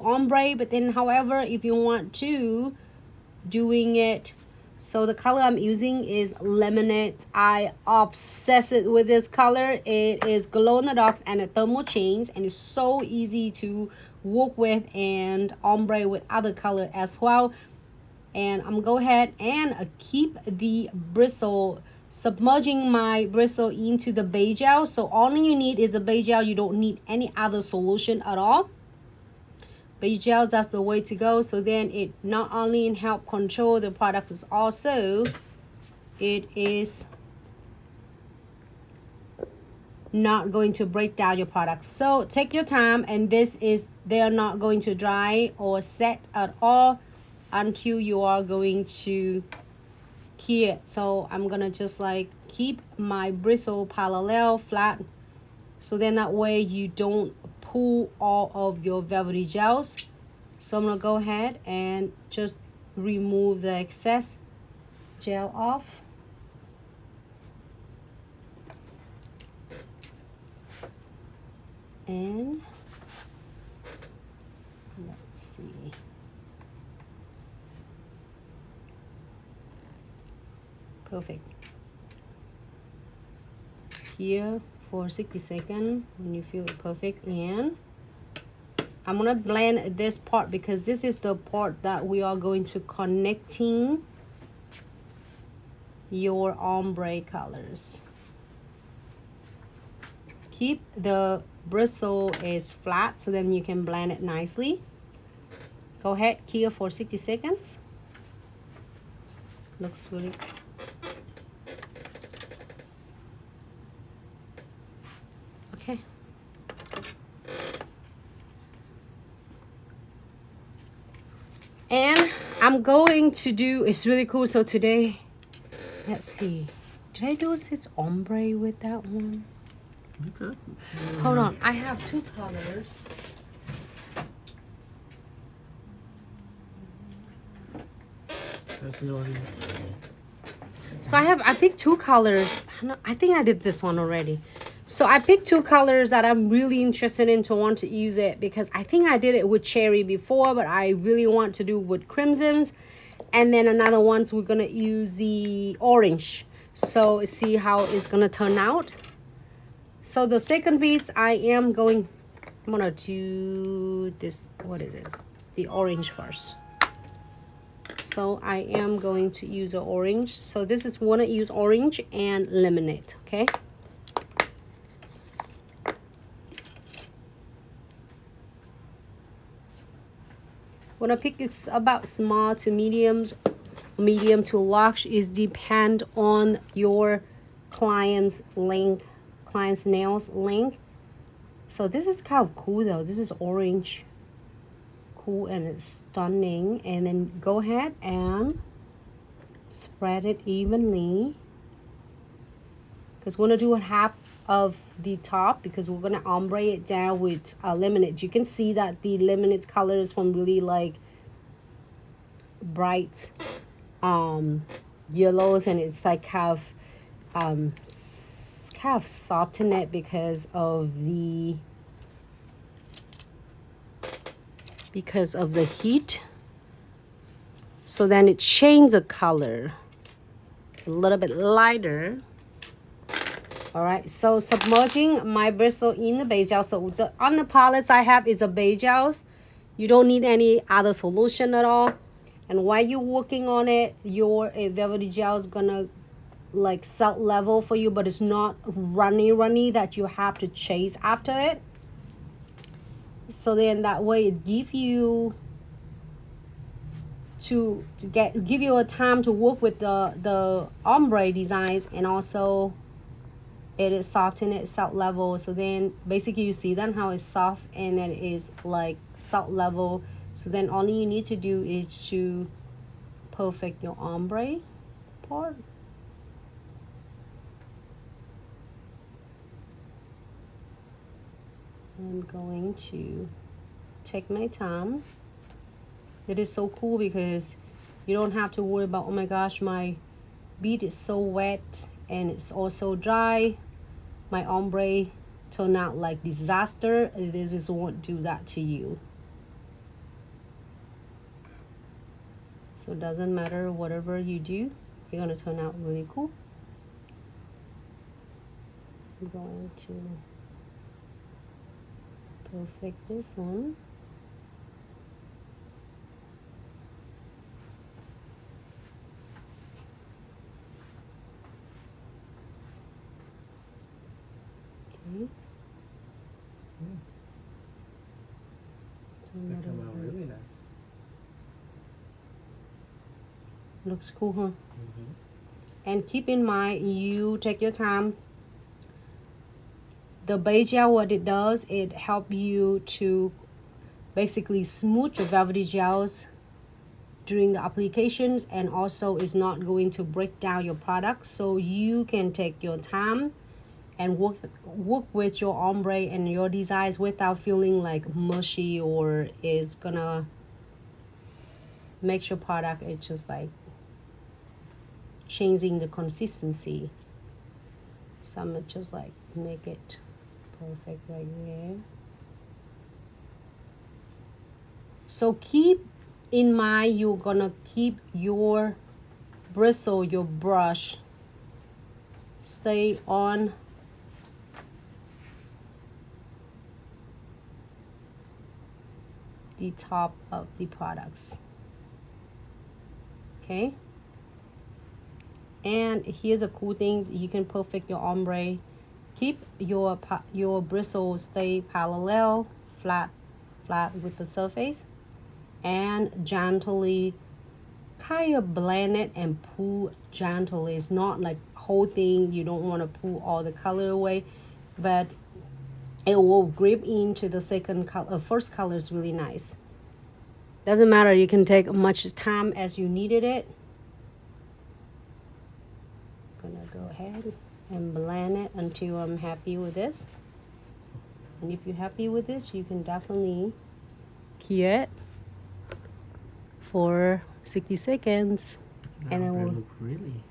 ombre. But then however, if you want to doing it, so the color I'm using is lemonade. I obsess it with this color. It is glow in the dark and a thermal change, and it's so easy to work with and ombre with other color as well. And I'm go ahead and keep the bristle, submerging my bristle into the beige gel. So all you need is a beige gel. You don't need any other solution at all. Beige gels, that's the way to go. So then it not only help control the product, is also it is not going to break down your product. So take your time, and this is, they are not going to dry or set at all until you are going to key it. So I'm gonna just like keep my bristle parallel flat, so then that way you don't pull all of your velvety gels. So I'm gonna go ahead and just remove the excess gel off. And let's see. Perfect. Here for 60 seconds when you feel it perfect. And I'm gonna blend this part because this is the part that we are going to connecting your ombre colors. Keep the bristle is flat so then you can blend it nicely. Go ahead, here for 60 seconds. Looks really okay. And I'm going to do, it's really cool. So today, let's see, did I do this ombre with that one? Okay. Hold on, I have two colors. So I picked two colors. I think I did this one already. So I picked two colors that I'm really interested in to want to use it, because I think I did it with cherry before, but I really want to do with crimsons. And then another one's we're gonna use the orange. So see how it's gonna turn out. So the second piece I'm gonna do this, what is this? The orange first. So I am going to use an orange. So this is wanna use orange and lemonade, okay? When I pick, it's about small to medium to large. Is depend on your client's length, client's nails length. So this is kind of cool though. This is orange, cool, and it's stunning. And then go ahead and spread it evenly, because we're gonna do a half of the top, because we're gonna ombre it down with lemonade. You can see that the lemonade color is from really like bright yellows, and it's like kind of soften it because of the heat. So then it changes the color a little bit lighter. All right, so submerging my bristle in the beige gel. So on the palettes I have is a beige gels. You don't need any other solution at all. And while you're working on it, your velvety gel is gonna like set level for you, but it's not runny that you have to chase after it. So then that way it give you give you a time to work with the ombre designs, and also it is soft and it's salt level. So then basically you see then how it's soft and then it is like salt level. So then all you need to do is to perfect your ombre part. I'm going to take my time. It is so cool because you don't have to worry about, oh my gosh, my bead is so wet and it's also dry. My ombre turned out like disaster. This is won't do that to you. So it doesn't matter whatever you do, you're gonna turn out really cool. I'm going to perfect this one. Okay. That came out really nice. Looks cool, huh? And keep in mind, you take your time. The base gel, what it does, it help you to basically smooth your velvety gels during the applications, and also is not going to break down your product, so you can take your time and work with your ombre and your designs without feeling like mushy or is gonna make your product, it's just like changing the consistency. So I'm gonna just like make it perfect right there. So keep in mind, you're gonna keep your bristle, your brush, stay on the top of the products. Okay. And here's the cool things, you can perfect your ombre. Keep your bristles stay parallel, flat with the surface, and gently kind of blend it and pull gently. It's not like whole thing, you don't want to pull all the color away, but it will grip into the second color. First color is really nice. Doesn't matter, you can take much time as you needed it. Gonna go ahead and blend it until I'm happy with this. And if you're happy with this, you can definitely key it for 60 seconds. And it will look really